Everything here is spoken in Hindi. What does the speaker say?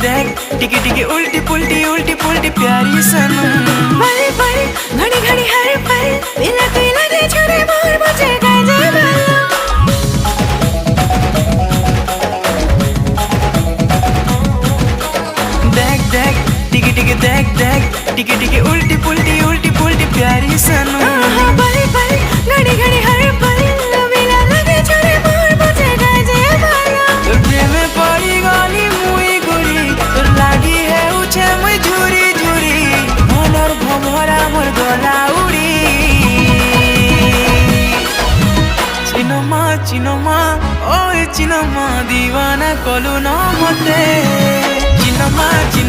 देख टिकी टिकी उल्टी पुल्टी प्यारी सनम। पल पल घड़ी घड़ी हर पल तिलक लगे छुरे मोर मुझे गजब देख देख टिकी टिकी देख टिकी टिकी उल्टी पुल्टी प्यारी सनम। पल पल घड़ी घड़ी हर पल तिलक लगे छुरे मोर मुझे गजब তোর প্রেমে পড়ি গলি মুই গুড়ি তোর লাগি হেউছে মুই ঝুরি ঝুরি মনর ভমরা মোর গলা উড়ি। চিনমা ওই চিনমা দিওয়ানা কলু ন মতে চিনমা